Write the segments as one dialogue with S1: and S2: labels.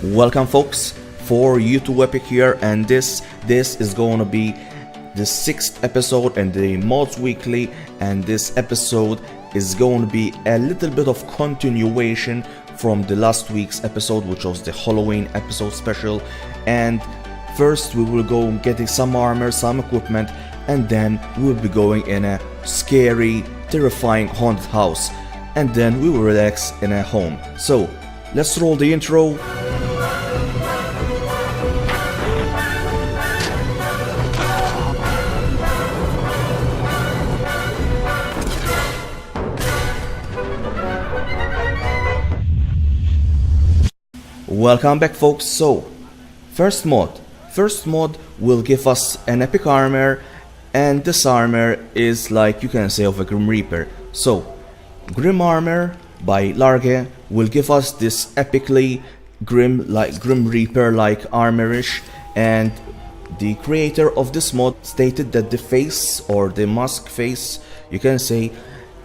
S1: Welcome folks, for YouTube Epic here, and this is going to be the 6th episode in the Mods Weekly, and this episode is going to be a little bit of continuation from the last week's episode, which was the Halloween episode special. And first we will go getting some armor, some equipment, and then we'll be going in a scary, terrifying haunted house, and then we will relax in a home. So let's roll the intro. Welcome back folks. So first mod will give us an epic armor, and this armor is like you can say of a Grim Reaper. So Grim Armor by Lagrie will give us this epically Grim Reaper like armorish, and the creator of this mod stated that the face, or the mask face you can say,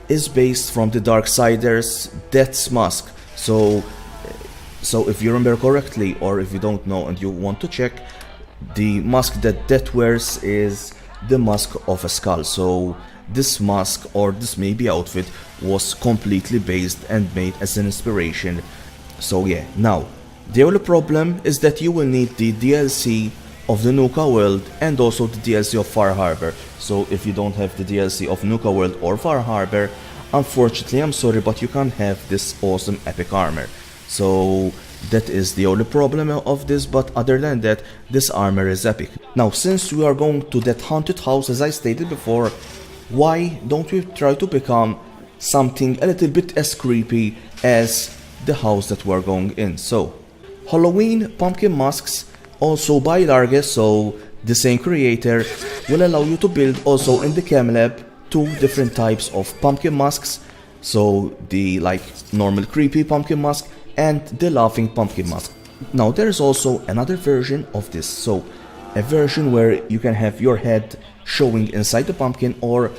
S1: is based from the Darksiders Death's mask. So if you remember correctly, or if you don't know and you want to check, the mask that Death wears is the mask of a skull. So this mask, or this maybe outfit, was completely based and made as an inspiration. So yeah, now the only problem is that you will need the DLC of the Nuka world and also the DLC of Far Harbor. So if you don't have the DLC of Nuka world or Far Harbor, unfortunately I'm sorry, but you can't have this awesome epic armor. So that is the only problem of this, but other than that, this armor is epic. Now since we are going to that haunted house, as I stated before, why don't we try to become something a little bit as creepy as the house that we're going in? So Halloween pumpkin masks, also by Lagrie, so the same creator, will allow you to build also in the chem lab 2 different types of pumpkin masks. So the normal creepy pumpkin mask and the laughing pumpkin mask. Now there is also another version of this, so a version where you can have your head showing inside the pumpkin, or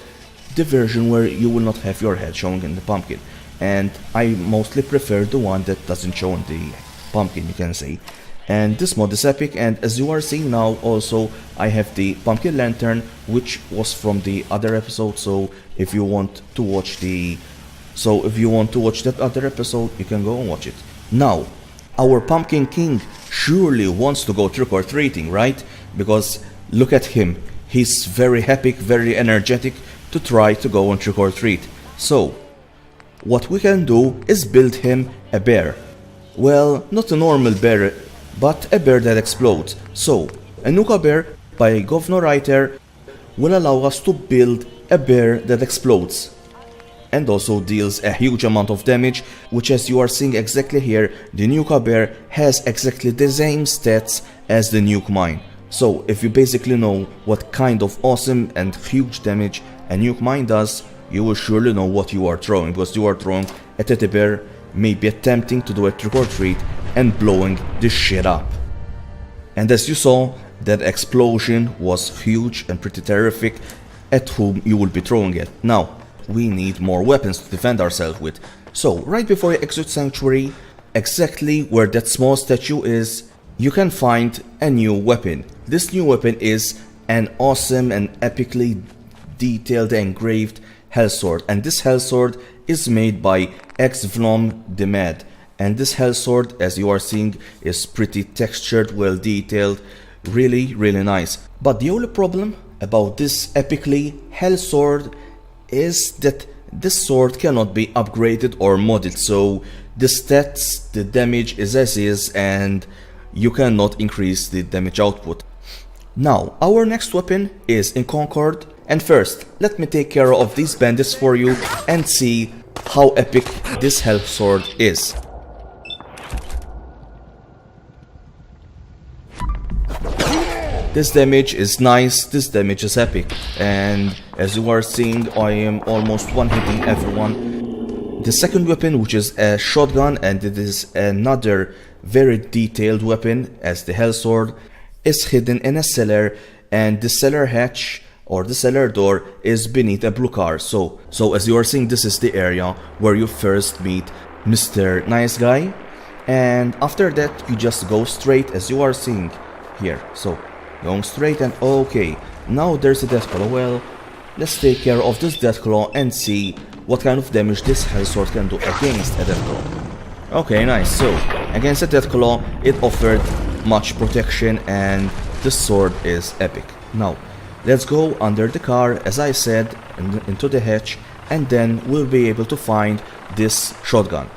S1: the version where you will not have your head showing in the pumpkin. And I mostly prefer the one that doesn't show in the pumpkin, you can say. And this mod is epic, and as you are seeing now, also I have the pumpkin lantern, which was from the other episode. So if you want to watch that other episode, you can go and watch it. Now, our Pumpkin King surely wants to go trick-or-treating, right? Because look at him. He's very happy, very energetic to try to go and trick-or-treat. So, what we can do is build him a bear. Well, not a normal bear, but a bear that explodes. So, a Nuka bear by Govnowriter will allow us to build a bear that explodes and also deals a huge amount of damage, which, as you are seeing exactly here, the Nuka bear has exactly the same stats as the Nuke mine. So if you basically know what kind of awesome and huge damage a Nuke mine does, you will surely know what you are throwing, because you are throwing a teddy bear, maybe attempting to do a trick or treat and blowing the shit up. And as you saw, that explosion was huge and pretty terrific at whom you will be throwing it. Now we need more weapons to defend ourselves with. So right before you exit Sanctuary, exactly where that small statue is, you can find a new weapon. This new weapon is an awesome and epically detailed engraved HellSword, and this HellSword is made by XvomTheMad. And this HellSword, as you are seeing, is pretty textured, well detailed, really nice. But the only problem about this epically HellSword is that this sword cannot be upgraded or modded. So the stats, the damage is as is, and you cannot increase the damage output. Now our next weapon is in Concord, and first let me take care of these bandits for you and see how epic this HellSword is. This damage is nice, this damage is epic, and as you are seeing, I am almost one-hitting everyone. The second weapon, which is a shotgun, and it is another very detailed weapon as the HellSword, is hidden in a cellar, and the cellar hatch, or the cellar door, is beneath a blue car. So as you are seeing, this is the area where you first meet Mr. Nice Guy, And after that you just go straight as you are seeing here. So going straight, and okay, now there's a Deathclaw. Well, let's take care of this Deathclaw and see what kind of damage this HellSword can do against a Deathclaw. Okay, nice. So against a Deathclaw it offered much protection, and this sword is epic. Now let's go under the car, as I said, into the hatch, and then we'll be able to find this shotgun.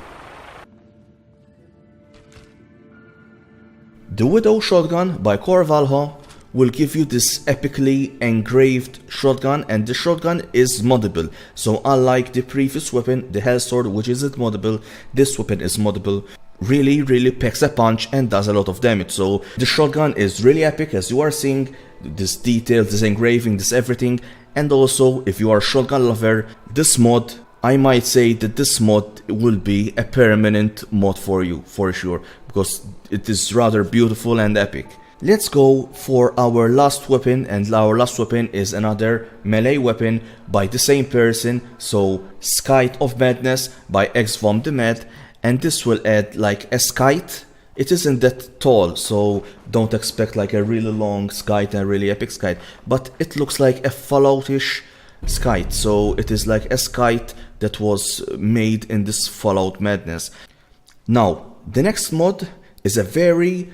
S1: The Widow Shotgun by Corvalho will give you this epically engraved shotgun, and the shotgun is moddable. So unlike the previous weapon, the HellSword, which isn't moddable, this weapon is moddable. Really packs a punch and does a lot of damage. So the shotgun is really epic, as you are seeing. This detail, this engraving, this everything. And also, if you are a shotgun lover, this mod, I might say that this mod will be a permanent mod for you, for sure, because it is rather beautiful and epic. Let's go for our last weapon, and our last weapon is another melee weapon by the same person, so Scythe of Madness by XvomTheMad, and this will add like a Scythe. It isn't that tall, so don't expect like a really long Scythe and really epic Scythe, but it looks like a Fallout-ish Scythe, so it is like a Scythe that was made in this Fallout madness. Now, the next mod is a very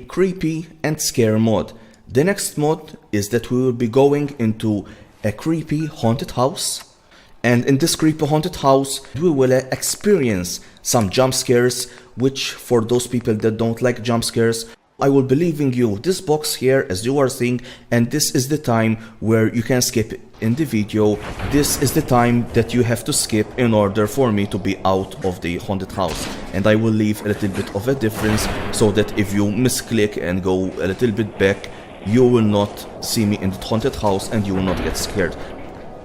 S1: creepy and scary mod. The next mod is that we will be going into a creepy haunted house, and in this creepy haunted house we will experience some jump scares, which for those people that don't like jump scares, I will be leaving you this box here as you are seeing, and this is the time where you can skip in the video. This is the time that you have to skip in order for me to be out of the haunted house, and I will leave a little bit of a difference so that if you misclick and go a little bit back, you will not see me in the haunted house and you will not get scared.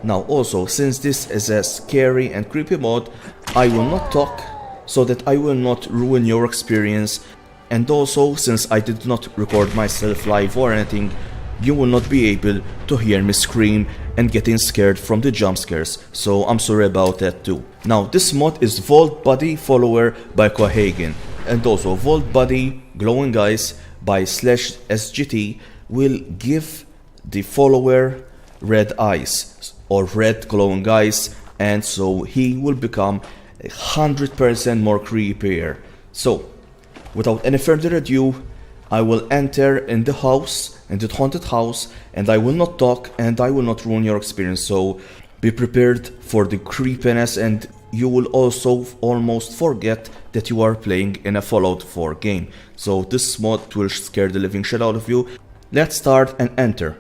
S1: Now also, since this is a scary and creepy mod, I will not talk so that I will not ruin your experience. And also, since I did not record myself live or anything, you will not be able to hear me scream and getting scared from the jump scares, so I'm sorry about that too. Now, this mod is Vault Body Follower by Cohagen, and also Vault Body Glowing Eyes by /SGT will give the follower red eyes or red glowing eyes, and so he will become 100% more creepier. So without any further ado, I will enter in the house, in the haunted house, and I will not talk and I will not ruin your experience, so be prepared for the creepiness, and you will also almost forget that you are playing in a Fallout 4 game. So this mod will scare the living shit out of you. Let's start and enter.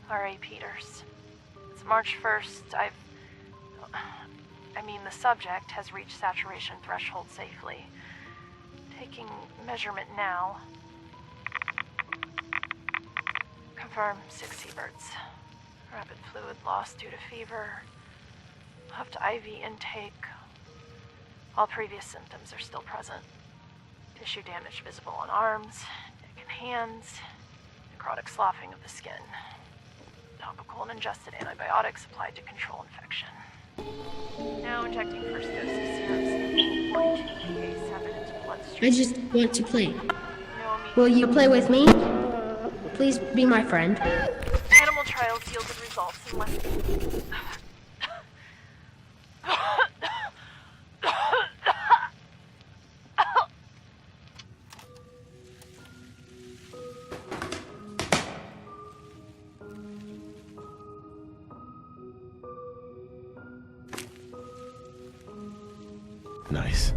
S2: R.A. Peters. It's March 1st. The subject has reached saturation threshold safely. Taking measurement now. Confirm 6 Sieverts. Rapid fluid loss due to fever. Upped IV intake. All previous symptoms are still present. Tissue damage visible on arms, neck and hands. Necrotic sloughing of the skin. Topical and ingested antibiotics applied to control infection. Now injecting first dose of serum 42 PA7 into bloodstream.
S3: I just want to play.
S2: No
S3: Will you play with me? Please be my friend.
S2: Animal trials yielded results in less
S4: Nice.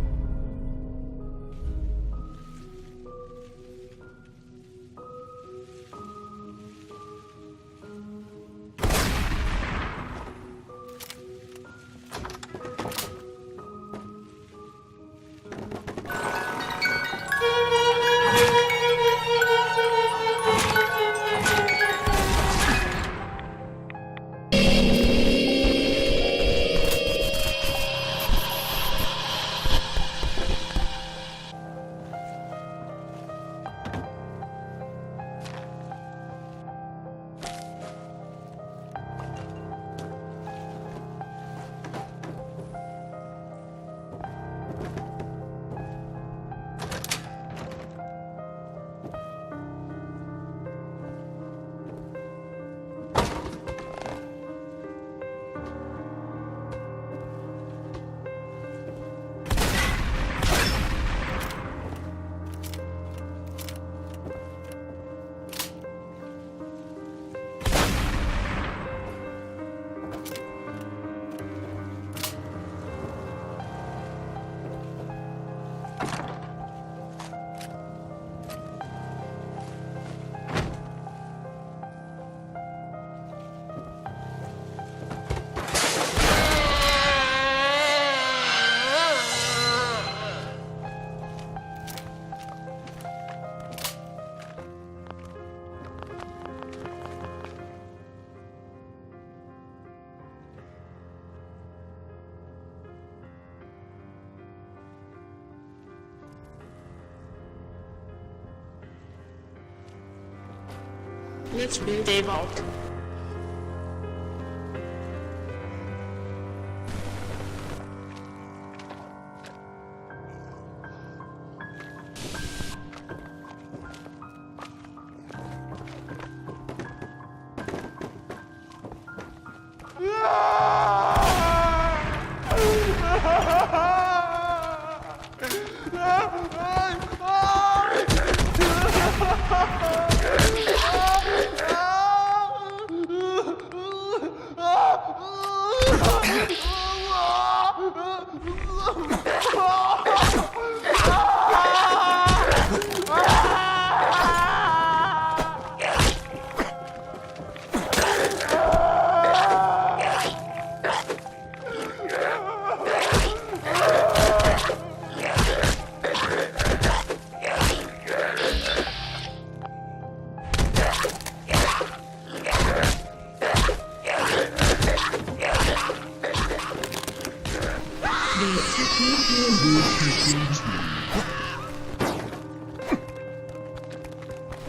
S3: Let's build a vault.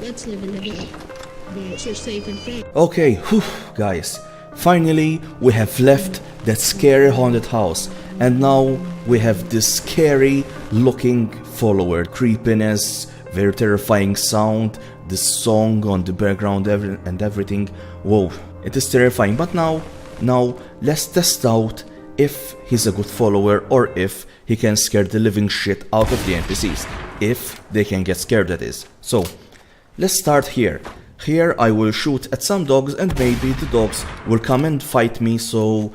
S3: Let's live in the vault. Vaults are safe and safe.
S1: Okay, whew, guys. Finally, we have left that scary haunted house. And now we have this scary looking follower. Creepiness, very terrifying sound, the song on the background and everything. Whoa, it is terrifying. But now let's test out if he's a good follower or if he can scare the living shit out of the NPCs. If they can get scared, that is. So, let's start here. Here I will shoot at some dogs and maybe the dogs will come and fight me, so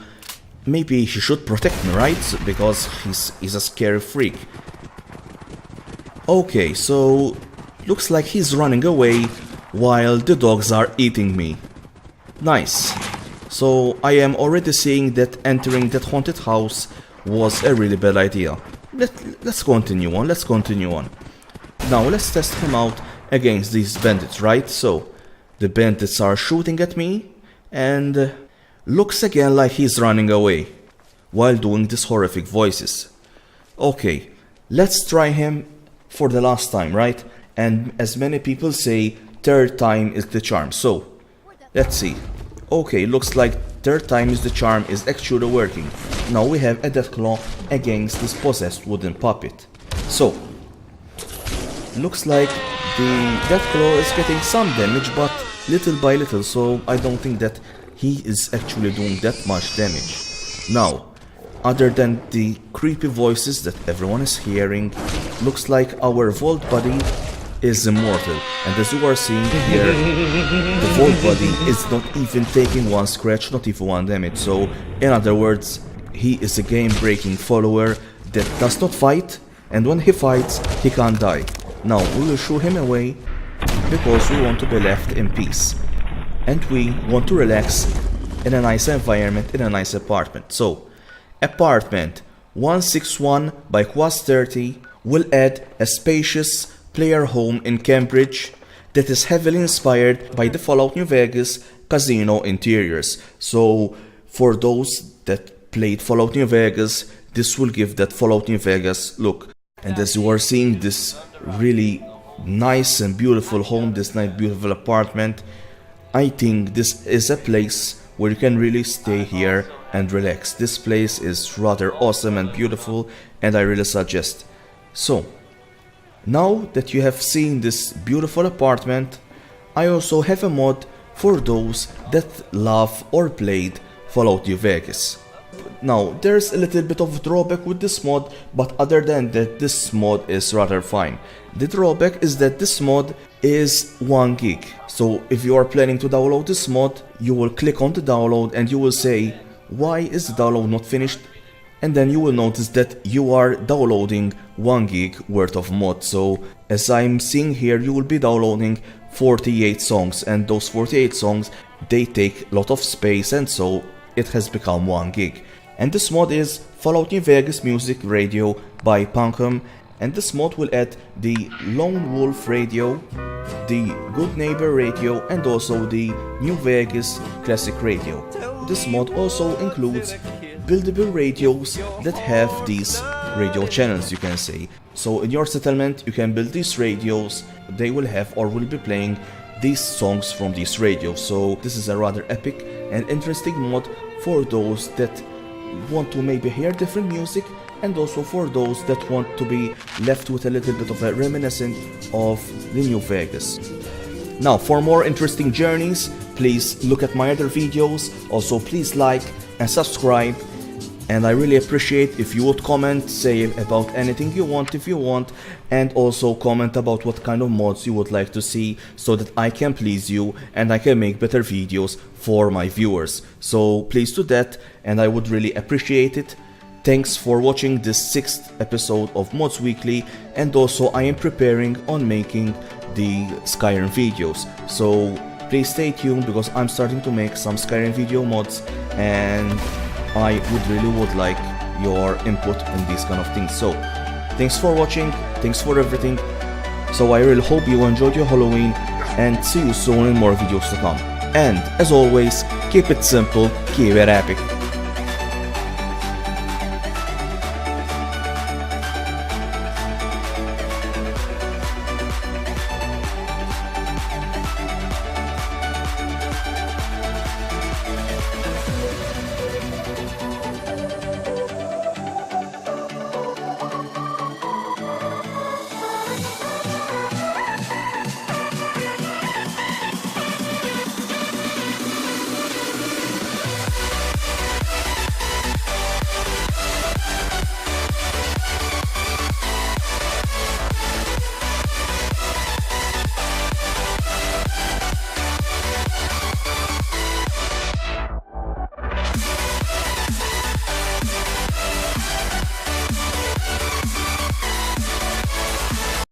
S1: maybe he should protect me, right? Because he's a scary freak. Okay, so looks like he's running away while the dogs are eating me. Nice. So I am already seeing that entering that haunted house was a really bad idea. Let's continue on. Now let's test him out against these bandits, right? So the bandits are shooting at me and looks again like he's running away while doing these horrific voices. Okay, let's try him for the last time, right? And as many people say, third time is the charm. So let's see. Okay, looks like third time is the charm is actually working. Now we have a Deathclaw against this possessed wooden puppet. So looks like the Deathclaw is getting some damage, but little by little, so I don't think that he is actually doing that much damage. Now, other than the creepy voices that everyone is hearing, looks like our Vault Buddy is immortal. And as you are seeing here, the Vault Buddy is not even taking one scratch, not even one damage. So, in other words, he is a game-breaking follower that does not fight, and when he fights, he can't die. Now we will shoo him away because we want to be left in peace. And we want to relax in a nice environment, in a nice apartment. So, apartment 161 by Quas 30 will add a spacious player home in Cambridge that is heavily inspired by the Fallout New Vegas casino interiors. So, for those that played Fallout New Vegas, this will give that Fallout New Vegas look. And as you are seeing this really nice and beautiful home, this nice beautiful apartment, I think this is a place where you can really stay here and relax. This place is rather awesome and beautiful, and I really suggest. So, now that you have seen this beautiful apartment, I also have a mod for those that love or played Fallout New Vegas. Now, there's a little bit of drawback with this mod, but other than that, this mod is rather fine. The drawback is that this mod is 1 gig. So if you are planning to download this mod, you will click on the download and you will say, why is the download not finished? And then you will notice that you are downloading 1 gig worth of mod. So as I'm seeing here, you will be downloading 48 songs, and those 48 songs, they take a lot of space, and so it has become 1 gig. And this mod is Fallout New Vegas Music Radio by Punkaum, and this mod will add the Lone Wolf Radio, the Good Neighbor Radio, and also the New Vegas Classic Radio. This mod also includes buildable radios that have these radio channels, you can say. So in your settlement you can build these radios, they will have or will be playing these songs from these radios. So this is a rather epic and interesting mod for those that want to maybe hear different music, and also for those that want to be left with a little bit of a reminiscent of the New Vegas. Now, for more interesting journeys, please look at my other videos. Also, please like and subscribe, and I really appreciate if you would comment, say about anything you want if you want, and also comment about what kind of mods you would like to see, so that I can please you and I can make better videos for my viewers. So please do that, and I would really appreciate it. Thanks for watching this 6th episode of Mods Weekly, and also I am preparing on making the Skyrim videos. So please stay tuned, because I'm starting to make some Skyrim video mods, and I would like your input in these kind of things. So thanks for watching, thanks for everything. So I really hope you enjoyed your Halloween, and see you soon in more videos to come. And as always, keep it simple, keep it epic.